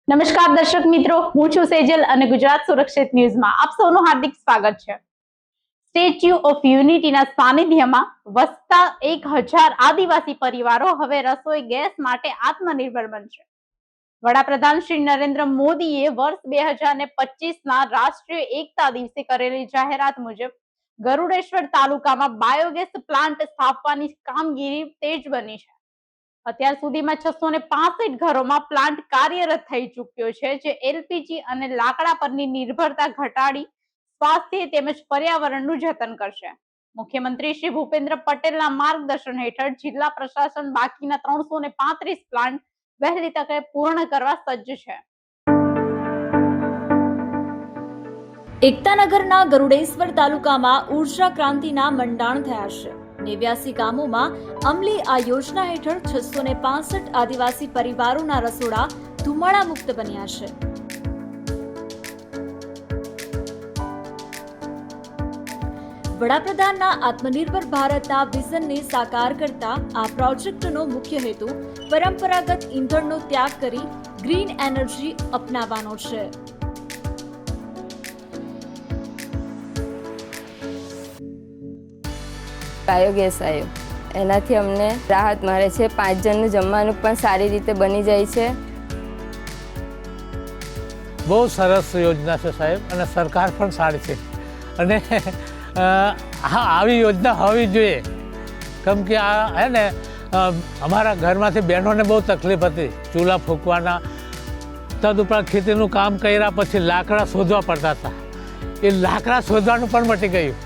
નમસ્કાર દર્શક મિત્રો, હું છું સેજલ અને ગુજરાત સુરક્ષિત ન્યૂઝમાં આપ સૌનું હાર્દિક સ્વાગત છે. સ્ટેચ્યુ ઓફ યુનિટીના સાનિધ્યમાં વસતા 1000 આદિવાસી પરિવારો હવે રસોઈ ગેસ માટે આત્મનિર્ભર બનશે. વડાપ્રધાન શ્રી નરેન્દ્ર મોદીએ વર્ષ 2025ના રાષ્ટ્રીય એકતા દિવસે કરેલી જાહેરાત મુજબ ગરુડેશ્વર તાલુકામાં બાયોગેસ પ્લાન્ટ સ્થાપવાની કામગીરી તેજ બની છે. અત્યાર સુધીમાં 665 ઘરોમાં પ્લાન્ટ કાર્યરત થઈ ચૂક્યો છે, જે એલપીજી અને લાકડા પરની નિર્ભરતા ઘટાડી સ્વાસ્થ્ય તેમજ પર્યાવરણનું જતન કરશે. મુખ્યમંત્રી શ્રી ભૂપેન્દ્ર પટેલના માર્ગદર્શન હેઠળ જિલ્લા પ્રશાસન બાકીના 335 પ્લાન્ટ વહેલી તકે પૂર્ણ કરવા સજ્જ છે. એકતાનગરના ગરુડેશ્વર તાલુકામાં ઉર્જા ક્રાંતિના મંડાણ થયા છે. 89 ગામોમાં અમલી આ યોજના હેઠળ 665 આદિવાસી પરિવારોના રસોડા ધુમાડા મુક્ત બન્યા છે. વડાપ્રધાનના આત્મનિર્ભર ભારતના વિઝનને સાકાર કરતા આ પ્રોજેક્ટનો મુખ્ય હેતુ પરંપરાગત ઇંધણનો ત્યાગ કરી ગ્રીન એનર્જી અપનાવવાનો છે. બાયોગેસ આવ્યો, એનાથી અમને રાહત મળે છે. 5 જણનું જમવાનું પણ સારી રીતે બની જાય છે. બહુ સરસ યોજના છે સાહેબ, અને સરકાર પણ સારી છે. અને આવી યોજના હોવી જોઈએ, કેમ કે આ હે ને અમારા ઘરમાંથી બહેનોને બહુ તકલીફ હતી ચૂલા ફૂંકવાના. તદુપરાંત ખેતીનું કામ કર્યા પછી લાકડા શોધવા પડતા હતા, એ લાકડા શોધવાનું પણ મટી ગયું.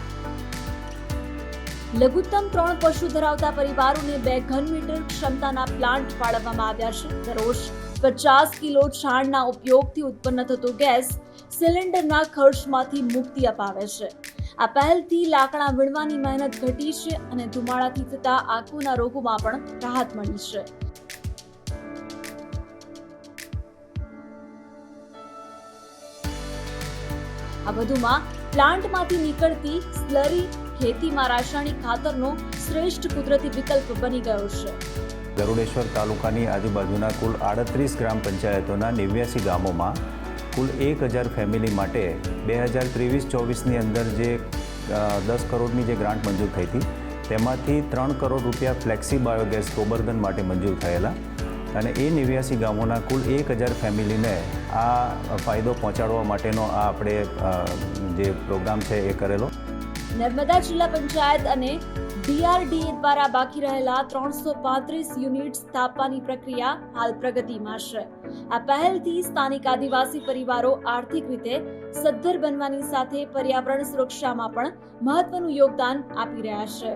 લઘુત્તમ 3 પશુ ધરાવતા પરિવારોને 2 ઘન મીટર ક્ષમતાના પ્લાન્ટ ફાળવવામાં આવ્યા છે. દરરોજ 50 કિલો છાણના ઉપયોગથી ઉત્પન્ન થતો ગેસ સિલિન્ડરના ખર્ચમાંથી મુક્તિ અપાવે છે. આ પહેલથી લાકડા વીણવાની મહેનત ઘટી છે અને ધુમાડાથી થતા આંખોના રોગોમાં પણ રાહત મળી છે. આ વધુમાં પ્લાન્ટમાંથી નીકળતી સ્લરી ખેતીમાં રાસાયણિક ખાતરનો શ્રેષ્ઠ કુદરતી વિકલ્પ બની ગયો છે. ગરુડેશ્વર તાલુકાની આજુબાજુના કુલ 38 ગ્રામ પંચાયતોના 89 ગામોમાં કુલ 1000 ફેમિલી માટે 2023-24ની અંદર જે 10 કરોડની જે ગ્રાન્ટ મંજૂર થઈ હતી, તેમાંથી 3 કરોડ રૂપિયા ફ્લેક્સી બાયોગેસ ગોબરધન માટે મંજૂર થયેલા, અને એ 89 ગામોના કુલ 1000 ફેમિલીને આ ફાયદો પહોંચાડવા માટેનો આ આપણે જે પ્રોગ્રામ છે એ કરેલો. નર્મદા જિલ્લા પંચાયત અને DRDA દ્વારા બાકી રહેલા 335 યુનિટ સ્થાપવાની પ્રક્રિયા હાલ પ્રગતિમાં છે. આ પહેલથી સ્થાનિક આદિવાસી પરિવારો આર્થિક રીતે સદ્ધર બનવાની સાથે પર્યાવરણ સુરક્ષામાં પણ મહત્વનું યોગદાન આપી રહ્યા છે.